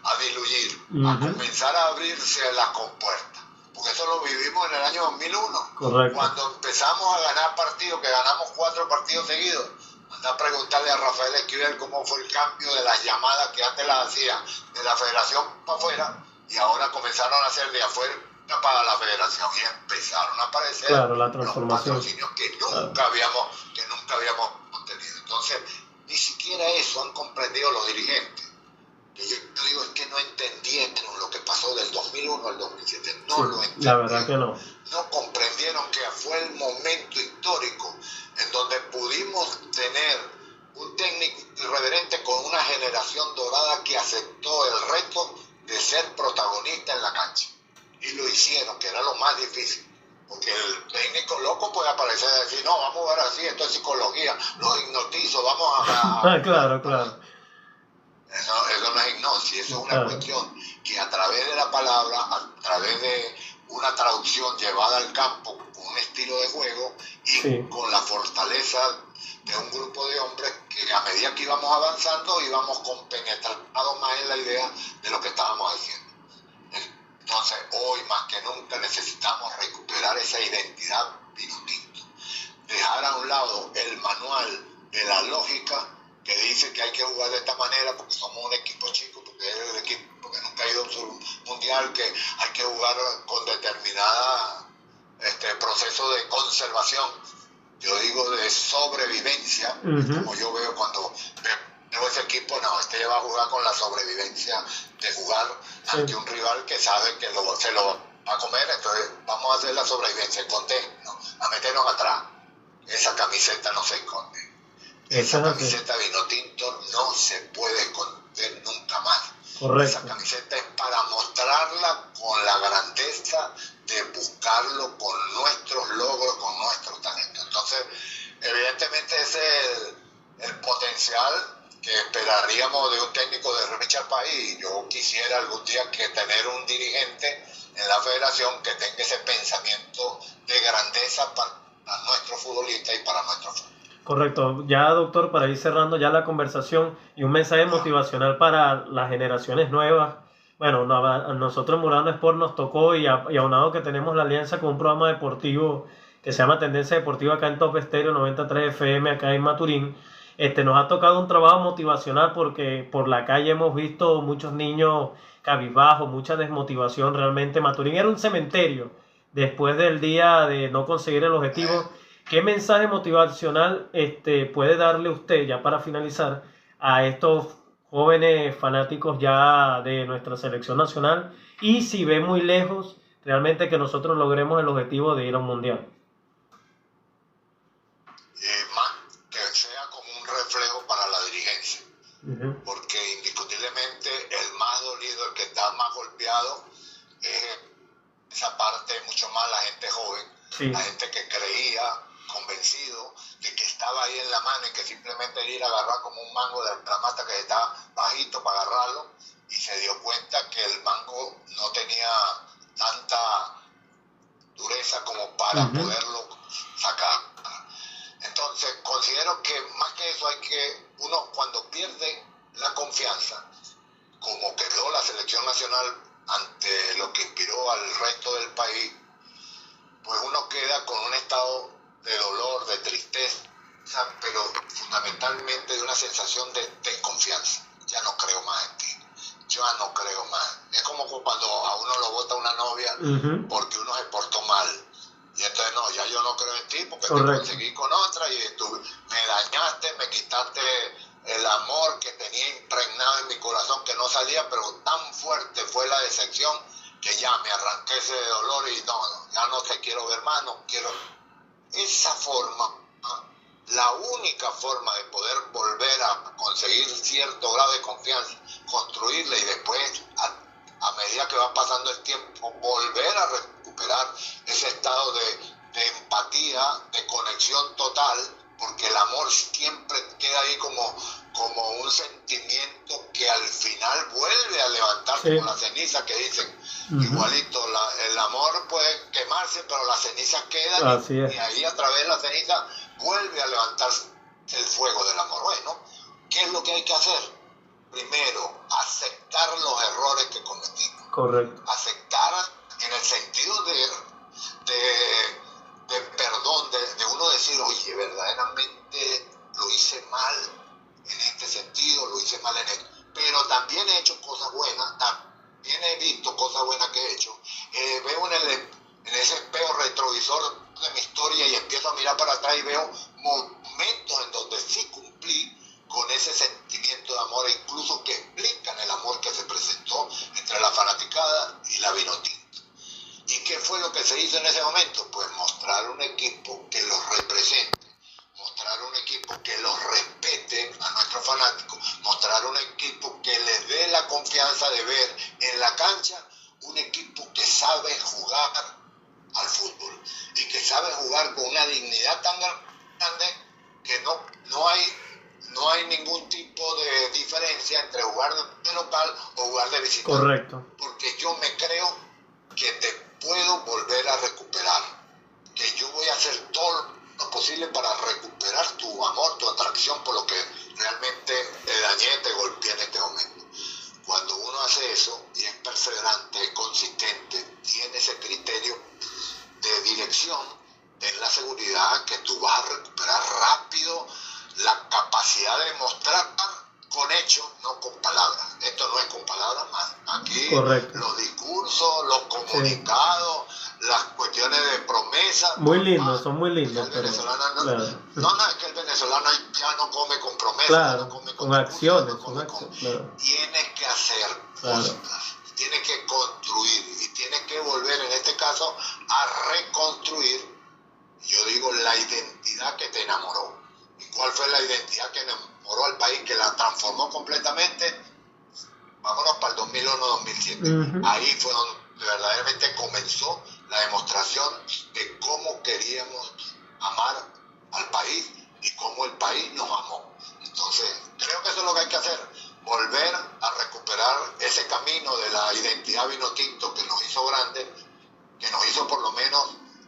a diluir, a comenzar a abrirse las compuertas. Porque eso lo vivimos en el año 2001. Correcto. Cuando empezamos a ganar partidos, que ganamos 4 partidos seguidos. Anda a preguntarle a Rafael Esquivel cómo fue el cambio de las llamadas que antes las hacía de la federación para afuera, y ahora comenzaron a hacer de afuera para la federación, y empezaron a aparecer la transformación, los patrocinios que nunca habíamos tenido. Entonces, ni siquiera eso han comprendido los dirigentes. Que yo digo es que no entendieron lo que pasó del 2001 al 2007, no lo entendieron. La verdad que no. No comprendieron que fue el momento histórico en donde pudimos tener un técnico irreverente con una generación dorada que aceptó el reto de ser protagonista en la cancha. Y lo hicieron, que era lo más difícil. Porque el técnico loco puede aparecer y decir, no, vamos a ver así, esto es psicología, los hipnotizo, vamos a... Claro. Eso no es hipnosis, eso es una cuestión que a través de la palabra, a través de una traducción llevada al campo con un estilo de juego y con la fortaleza de un grupo de hombres que a medida que íbamos avanzando íbamos compenetrados más en la idea de lo que estábamos haciendo. Entonces, hoy más que nunca necesitamos recuperar esa identidad vinotinto, dejar a un lado el manual de la lógica que dice que hay que jugar de esta manera porque somos un equipo chico, porque es el equipo que nunca ha ido a un mundial, que hay que jugar con determinada proceso de conservación, yo digo de sobrevivencia, como yo veo cuando veo ese equipo, no, va a jugar con la sobrevivencia de jugar ante un rival que sabe que se lo va a comer, entonces vamos a hacer la sobrevivencia, escondernos, a meternos atrás. Esa camiseta no se esconde. Esa camiseta vino tinto no se puede esconder nunca más. Correcto. Esa camiseta es para mostrarla con la grandeza de buscarlo con nuestros logros, con nuestros talentos. Entonces, evidentemente ese es el potencial que esperaríamos de un técnico de Richard País. Yo quisiera algún día que tener un dirigente en la federación que tenga ese pensamiento de grandeza para nuestro futbolista y para nuestro fútbol. Correcto. Ya, doctor, para ir cerrando ya la conversación y un mensaje motivacional para las generaciones nuevas. Bueno, a nosotros en Murano Sport nos tocó y aunado que tenemos la alianza con un programa deportivo que se llama Tendencia Deportiva acá en Top Estéreo 93 FM acá en Maturín. Nos ha tocado un trabajo motivacional porque por la calle hemos visto muchos niños cabizbajos, mucha desmotivación. Realmente Maturín era un cementerio después del día de no conseguir el objetivo. ¿Qué mensaje motivacional puede darle usted, ya para finalizar, a estos jóvenes fanáticos ya de nuestra selección nacional? Y si ve muy lejos realmente que nosotros logremos el objetivo de ir a un mundial. Que sea como un reflejo para la dirigencia. Porque indiscutiblemente el más dolido, el que está más golpeado, es esa parte, mucho más la gente joven, la gente que creía, convencido de que estaba ahí en la mano y que simplemente ir a agarrar como un mango de la mata que está bajito para agarrarlo, y se dio cuenta que el mango no tenía tanta dureza como para poderlo sacar. Entonces considero que más que eso uno cuando pierde la confianza, como quedó la selección nacional ante lo que inspiró al resto del país, queda con un estado de dolor, de tristeza, pero fundamentalmente de una sensación de desconfianza. Ya no creo más en ti. Ya no creo más. Es como cuando a uno lo bota una novia porque uno se portó mal. Y entonces, no, ya yo no creo en ti porque te conseguí con otra y tú me dañaste, me quitaste el amor que tenía impregnado en mi corazón que no salía, pero tan fuerte fue la decepción que ya me arranqué ese dolor y no, ya no te quiero ver más, no quiero. Esa forma, la única forma de poder volver a conseguir cierto grado de confianza, construirla y después, a medida que va pasando el tiempo, volver a recuperar ese estado de empatía, de conexión total, porque el amor siempre queda ahí como un sentimiento que al final vuelve a levantar como la ceniza que dicen. Igualito, el amor puede quemarse, pero las cenizas quedan y ahí a través de la ceniza vuelve a levantarse el fuego del amor. Bueno, ¿qué es lo que hay que hacer? Primero, aceptar los errores que cometimos. Correcto. Aceptar en el sentido de perdón, de uno decir, oye, verdaderamente lo hice mal en este sentido, lo hice mal en esto, pero también he hecho cosas buenas, también he visto cosas buenas que he hecho. Veo en ese espejo retrovisor de mi historia y empiezo a mirar para atrás y veo momentos en donde sí cumplí con ese sentimiento de amor, e incluso que explican el amor que se presentó entre la fanaticada y la Vinotinto. ¿Y qué fue lo que se hizo en ese momento? Pues mostrar un equipo que los represente, mostrar un equipo que los respete a nuestros fanáticos, mostrar un equipo que les dé la confianza de ver en la cancha un equipo que sabe jugar al fútbol y que sabe jugar con una dignidad tan grande que no hay ningún tipo de diferencia entre jugar de local o jugar de visitante. Correcto. Porque yo me creo que te puedo volver a recuperar, que yo voy a hacer todo lo posible para recuperar tu amor, tu atracción por lo que realmente te dañé, te golpeé en este momento. Cuando uno hace eso y es perseverante, es consistente, tiene ese criterio de dirección, ten la seguridad que tú vas a recuperar rápido la capacidad de mostrar con hechos, no con palabras. Esto no es con palabras más. Aquí los discursos, los comunicados, las cuestiones de promesa. Muy lindos, son muy lindos. El venezolano no, es que el venezolano ya no come con promesas, claro, no come con acciones. Tiene que hacer cosas, tiene que construir y tiene que volver, en este caso, a reconstruir, yo digo, la identidad que te enamoró. ¿Y cuál fue la identidad que enamoró al país, que la transformó completamente? Vámonos para el 2001-2007. Ahí fue donde verdaderamente comenzó la demostración de cómo queríamos amar al país y cómo el país nos amó. Entonces, creo que eso es lo que hay que hacer, volver a recuperar ese camino de la identidad Vinotinto que nos hizo grandes, que nos hizo por lo menos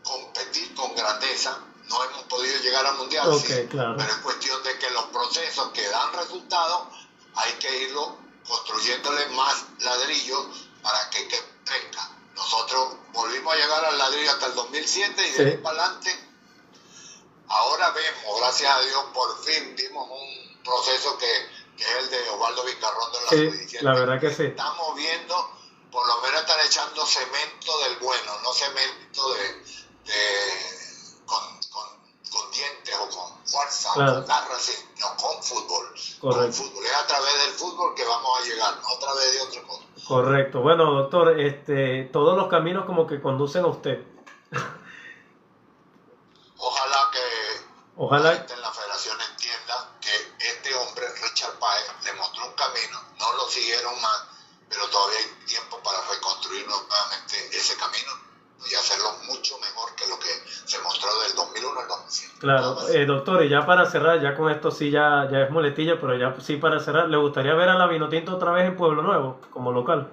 competir con grandeza. No hemos podido llegar al mundial, pero es cuestión de que los procesos que dan resultados hay que irlo construyéndole más ladrillos para que crezca. Nosotros volvimos a llegar al ladrillo hasta el 2007 y de ahí para adelante, ahora vemos, gracias a Dios, por fin vimos un proceso que es el de Osvaldo Vizcarrondo en la sub-17. La verdad que sí. Estamos viendo, por lo menos están echando cemento del bueno, no cemento con dientes o con fuerza o con garras, sino con fútbol. Con fútbol. Es a través del fútbol que vamos a llegar, no a través de otra cosa. Correcto. Bueno, doctor, todos los caminos como que conducen a usted. Ojalá la gente en la federación entienda que este hombre, Richard Páez, le mostró un camino, no lo siguieron más, pero todavía hay tiempo para reconstruir nuevamente ese camino y hacerlo mucho mejor que lo que se mostró del 2001 al 2007. Claro, doctor, y ya para cerrar, ya con esto sí ya es muletilla, pero ya sí para cerrar, ¿le gustaría ver a la Vinotinto otra vez en Pueblo Nuevo, como local?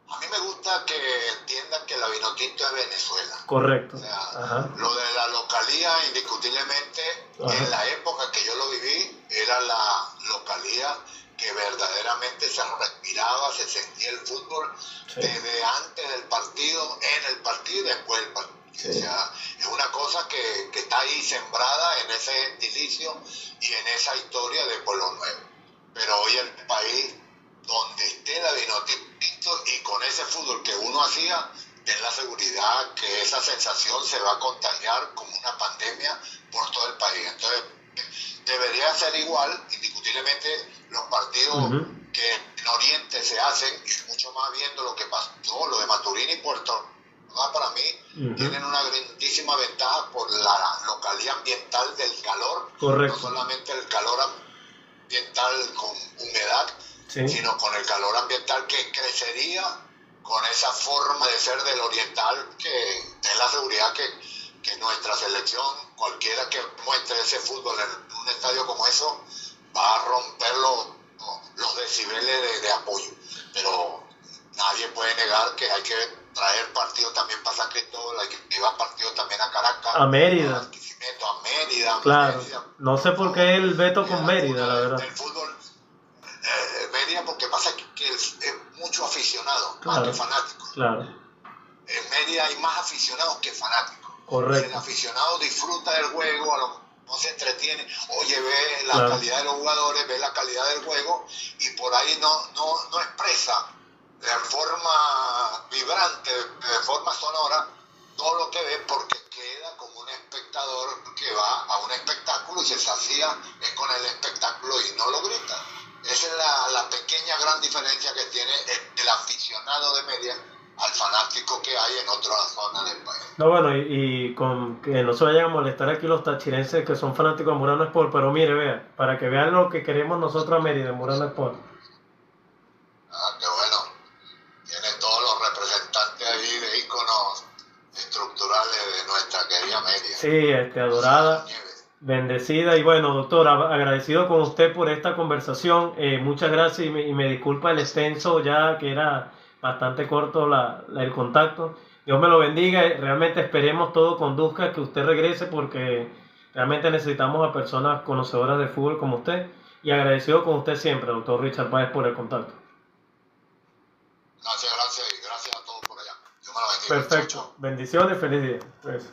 A mí me gusta que entiendan que la Vinotinto es Venezuela. Correcto. O sea, lo de la localía, indiscutiblemente, en la época que yo lo viví, era la localía que que verdaderamente se respiraba, se sentía el fútbol desde antes del partido, en el partido y después del partido. Sí. O sea, es una cosa que está ahí sembrada en ese gentilicio y en esa historia de Pueblo Nuevo. Pero hoy el país, donde esté la Vinotinto y con ese fútbol que uno hacía, ten la seguridad que esa sensación se va a contagiar como una pandemia por todo el país. Entonces, debería ser igual, indiscutiblemente, los partidos que en Oriente se hacen, y mucho más viendo lo que pasó, lo de Maturín y Puerto Ordaz, para mí, tienen una grandísima ventaja por la localidad ambiental del calor. Correcto. No solamente el calor ambiental con humedad, sino con el calor ambiental que crecería con esa forma de ser del oriental, que ten la seguridad que nuestra selección, cualquiera que muestre ese fútbol en un estadio como eso, va a romper los decibeles de apoyo. Pero nadie puede negar que hay que traer partidos también para San Cristóbal, hay que llevar partidos también a Caracas, a Mérida. A Mérida. Claro. Mérida. No sé por qué el veto con Mérida, la verdad. El fútbol, Mérida, porque pasa que es mucho aficionado, claro, más que fanático. Claro. En Mérida hay más aficionados que fanáticos. Correcto. El aficionado disfruta del juego, no se entretiene, oye, ve la calidad de los jugadores, ve la calidad del juego y por ahí no expresa de forma vibrante, de forma sonora, todo lo que ve, porque queda como un espectador que va a un espectáculo y se sacía con el espectáculo y no lo grita. Esa es la pequeña gran diferencia que tiene el aficionado de Mérida al fanático que hay en otras zonas del país. No, bueno, y con que no se vayan a molestar aquí los tachirenses que son fanáticos de Murano Sport, pero mire, vea, para que vean lo que queremos nosotros a Mérida, Murano Sport. Ah, qué bueno. Tiene todos los representantes ahí de íconos estructurales de nuestra querida Mérida. Sí, adorada, bendecida, y bueno, doctor, agradecido con usted por esta conversación. Muchas gracias y me disculpa el extenso ya que era bastante corto el contacto. Dios me lo bendiga. Realmente esperemos todo conduzca que usted regrese, porque realmente necesitamos a personas conocedoras de fútbol como usted, y agradecido con usted siempre, doctor Richard Páez, por el contacto. Gracias y gracias a todos por allá. Dios me lo bendiga. Perfecto. Chau, chau. Bendiciones, feliz día. Pues.